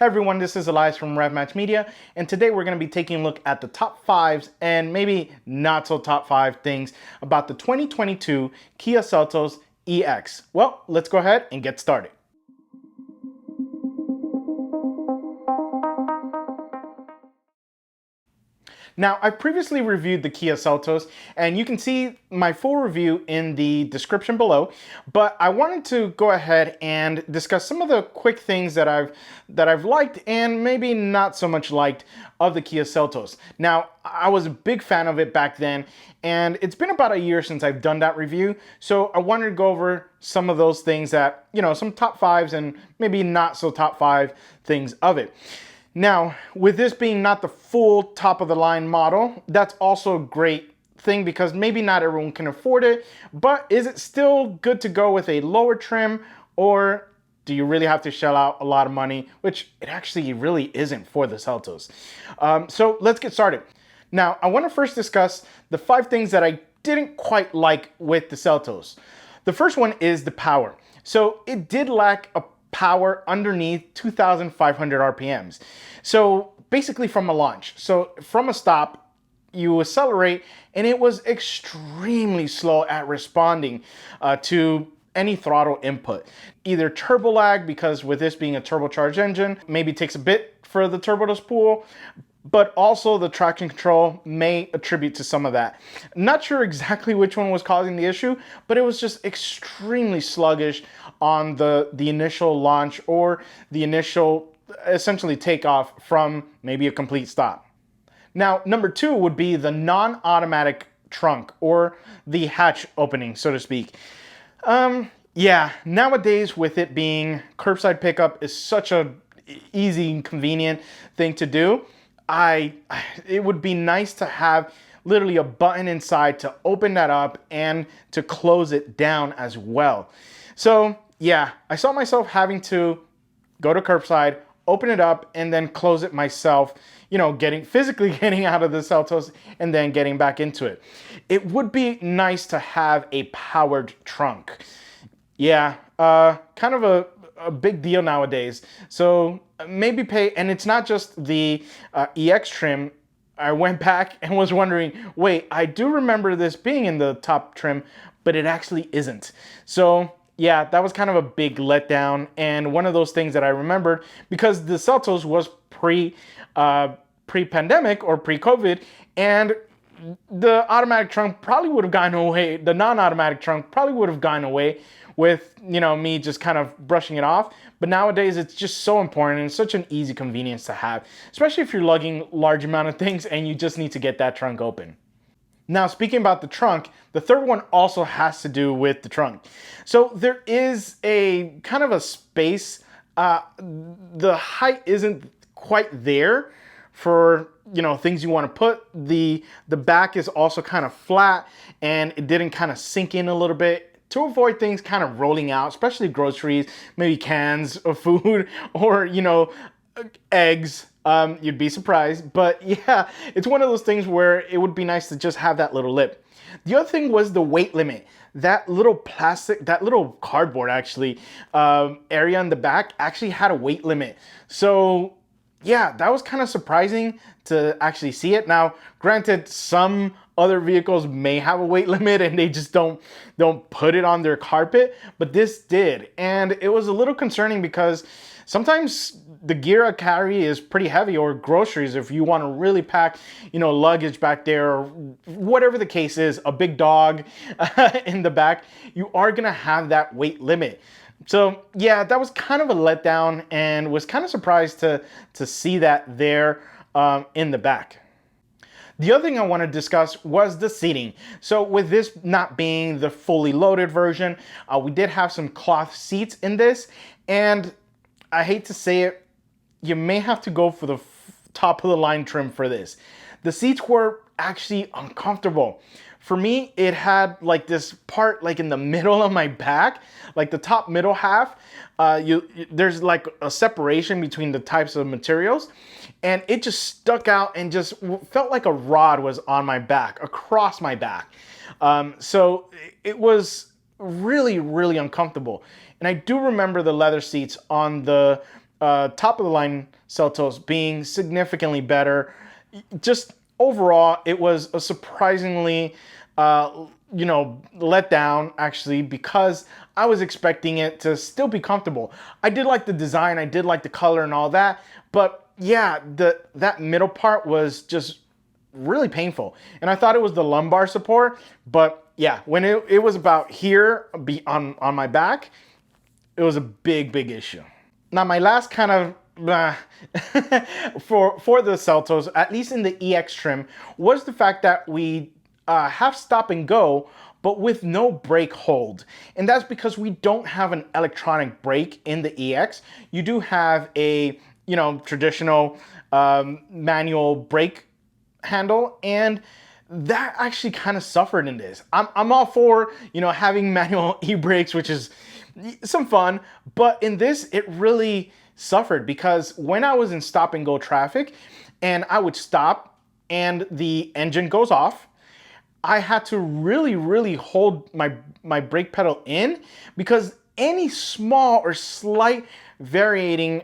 Hey everyone, this is Elias from RevMatch Media, and today we're going to be taking a look at the top 5s and maybe not so top 5 things about the 2022 Kia Seltos EX. Well, let's go ahead and get started. Now, I previously reviewed the Kia Seltos, and you can see my full review in the description below, but I wanted to go ahead and discuss some of the quick things that I've liked and maybe not so much liked of the Kia Seltos. Now, I was a big fan of it back then, and it's been about a year since I've done that review, so I wanted to go over some of those things that, some top 5s and maybe not so top 5 things of it. Now, with this being not the full top of the line model, that's also a great thing because maybe not everyone can afford it, but is it still good to go with a lower trim, or do you really have to shell out a lot of money, which it actually really isn't for the Seltos. So let's get started. Now, I want to first discuss the 5 things that I didn't quite like with the Seltos. The first one is the power. So it did lack a power underneath 2,500 RPMs. So basically from a launch. So from a stop, you accelerate and it was extremely slow at responding to any throttle input. Either turbo lag, because with this being a turbocharged engine, maybe takes a bit for the turbo to spool, but also the traction control may attribute to some of that. Not sure exactly which one was causing the issue, but it was just extremely sluggish on the initial launch or the initial essentially takeoff from maybe a complete stop. Now, number 2 would be the non-automatic trunk or the hatch opening, so to speak. Yeah, nowadays with it being curbside pickup is such a easy and convenient thing to do. It would be nice to have literally a button inside to open that up and to close it down as well. So yeah, I saw myself having to go to curbside, open it up, and then close it myself, physically getting out of the Seltos and then getting back into it. It would be nice to have a powered trunk. Yeah, kind of a big deal nowadays. So maybe pay, and it's not just the EX trim. I went back and was wondering, wait, I do remember this being in the top trim, but it actually isn't. So yeah, that was kind of a big letdown, and one of those things that I remembered because the Seltos was pre-pandemic or pre-COVID, and the automatic trunk probably would have gone away. The non-automatic trunk probably would have gone away with, me just kind of brushing it off. But nowadays it's just so important and it's such an easy convenience to have, especially if you're lugging large amount of things and you just need to get that trunk open. Now, speaking about the trunk, the third one also has to do with the trunk. So there is a kind of a space. The height isn't quite there for things you want to put. The back is also kind of flat and it didn't kind of sink in a little bit to avoid things kind of rolling out, especially groceries, maybe cans of food or eggs. You'd be surprised, but yeah, it's one of those things where it would be nice to just have that little lip. The other thing was the weight limit. That little cardboard actually area in the back actually had a weight limit. So yeah, that was kind of surprising to actually see it. Now, granted, some other vehicles may have a weight limit and they just don't put it on their carpet, but this did. And it was a little concerning because sometimes the gear I carry is pretty heavy, or groceries, if you want to really pack, luggage back there, or whatever the case is, a big dog in the back, you are going to have that weight limit. So yeah, that was kind of a letdown and was kind of surprised to see that there in the back. The other thing I want to discuss was the seating. So with this not being the fully loaded version, we did have some cloth seats in this, and I hate to say it, you may have to go for the top of the line trim for this. The seats were actually uncomfortable. For me, it had like this part like in the middle of my back, like the top middle half. There's like a separation between the types of materials, and it just stuck out and just felt like a rod was on my back, across my back. So it was really, really uncomfortable. And I do remember the leather seats on the top of the line Seltos being significantly better. Just overall, it was a surprisingly, let down actually, because I was expecting it to still be comfortable. I did like the design, I did like the color and all that, but yeah, that middle part was just really painful. And I thought it was the lumbar support, but yeah, when it was about here on my back, it was a big issue. Now my last kind of for the Seltos, at least in the EX trim, was the fact that we have stop and go, but with no brake hold. And that's because we don't have an electronic brake in the EX. You do have a, traditional manual brake handle, and that actually kind of suffered in this. I'm all for, having manual e-brakes, which is some fun, but in this, it really suffered because when I was in stop and go traffic and I would stop and the engine goes off, I had to really hold my brake pedal in, because any small or slight varying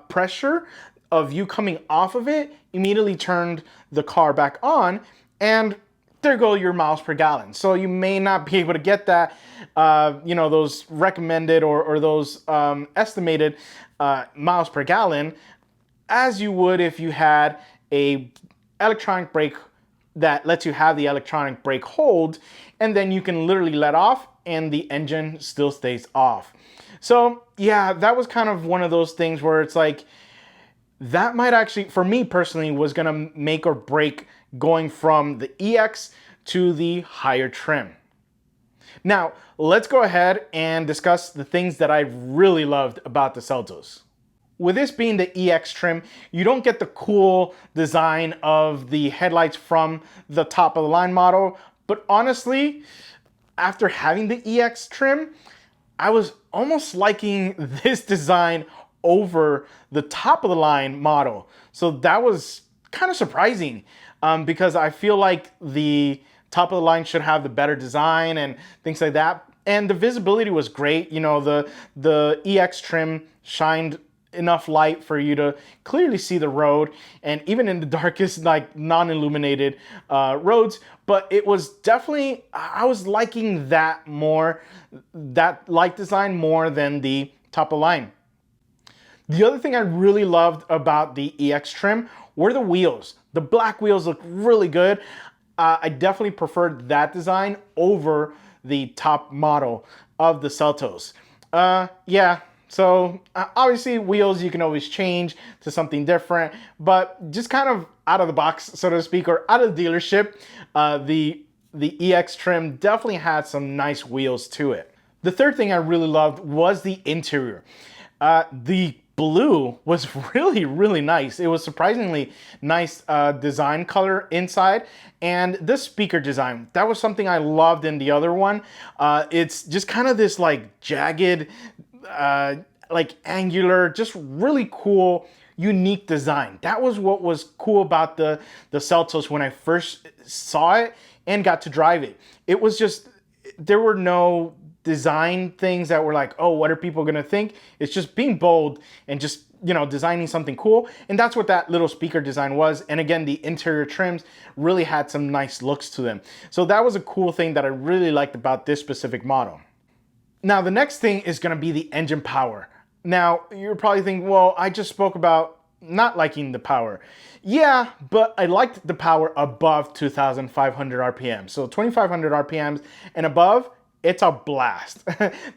pressure of you coming off of it immediately turned the car back on, and there go your miles per gallon. So you may not be able to get that, those recommended or those estimated miles per gallon as you would if you had a electronic brake that lets you have the electronic brake hold, and then you can literally let off and the engine still stays off. So yeah, that was kind of one of those things where it's like, that might actually, for me personally, was gonna make or break going from the EX to the higher trim. Now, let's go ahead and discuss the things that I really loved about the Seltos. With this being the EX trim, you don't get the cool design of the headlights from the top of the line model, but honestly, after having the EX trim, I was almost liking this design over the top of the line model. So that was kind of surprising, because I feel like the top of the line should have the better design and things like that. And the visibility was great. The EX trim shined enough light for you to clearly see the road, and even in the darkest, like non-illuminated roads. But it was definitely, I was liking that more, that light design more than the top of line. The other thing I really loved about the EX trim were the wheels. The black wheels look really good. I definitely preferred that design over the top model of the Seltos. So obviously wheels you can always change to something different, but just kind of out of the box, so to speak, or out of the dealership, the EX trim definitely had some nice wheels to it. The third thing I really loved was the interior. The blue was really nice. It was surprisingly nice design color inside, and the speaker design, that was something I loved in the other one. It's just kind of this like jagged, like angular, just really cool, unique design. That was what was cool about the Seltos when I first saw it and got to drive it. It was just, there were no design things that were like, oh, what are people gonna think? It's just being bold and just, designing something cool. And that's what that little speaker design was. And again, the interior trims really had some nice looks to them. So that was a cool thing that I really liked about this specific model. Now, the next thing is gonna be the engine power. Now, you're probably thinking, well, I just spoke about not liking the power. Yeah, but I liked the power above 2,500 RPM. So 2,500 RPMs and above, it's a blast.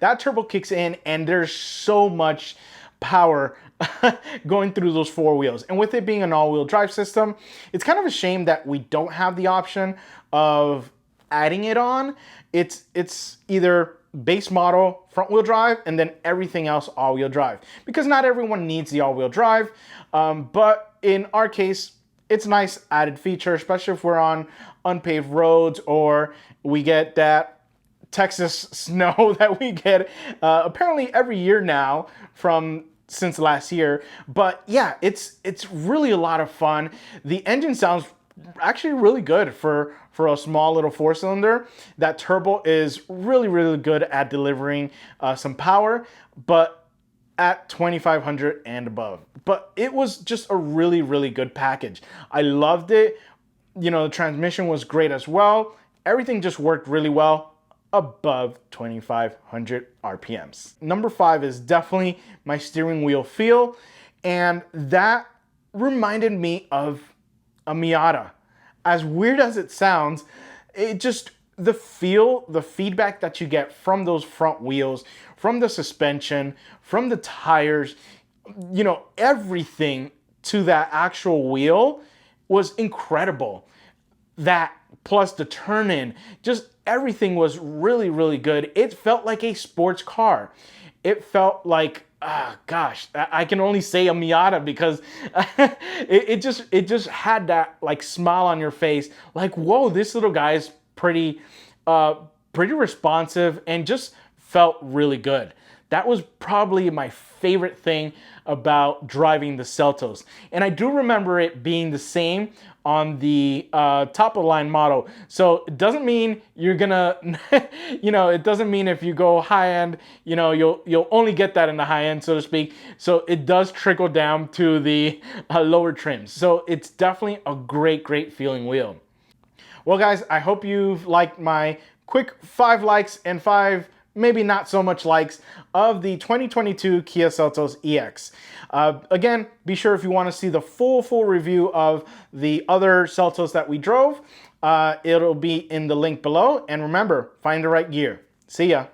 That turbo kicks in and there's so much power going through those four wheels. And with it being an all-wheel drive system, it's kind of a shame that we don't have the option of adding it on. It's either base model front wheel drive and then everything else all-wheel drive, because not everyone needs the all-wheel drive. But in our case, it's a nice added feature, especially if we're on unpaved roads or we get that Texas snow that we get apparently every year now since last year. But yeah, it's really a lot of fun. The engine sounds actually really good for a small little four-cylinder. That turbo is really good at delivering some power, but at 2500 and above. But it was just a really, really good package. I loved it. You know, the transmission was great as well. Everything just worked really well above 2500 RPMs. Number 5 is definitely my steering wheel feel, and that reminded me of a Miata. As weird as it sounds, it just, the feel, the feedback that you get from those front wheels, from the suspension, from the tires, you know, everything to that actual wheel was incredible. That plus the turn-in, just everything was really, really good. It felt like a sports car. It felt like, gosh, I can only say a Miata because it just had that like smile on your face, like, whoa, this little guy is pretty responsive and just felt really good. That was probably my favorite thing about driving the Seltos. And I do remember it being the same on the top of the line model. So it doesn't mean you're gonna, you know, it doesn't mean if you go high end, you know, you'll only get that in the high end, so to speak. So it does trickle down to the lower trims. So it's definitely a great feeling wheel. Well, guys, I hope you've liked my quick 5 likes and 5 maybe not so much likes of the 2022 Kia Seltos EX. Again, be sure if you want to see the full review of the other Seltos that we drove, it'll be in the link below. And remember, find the right gear. See ya.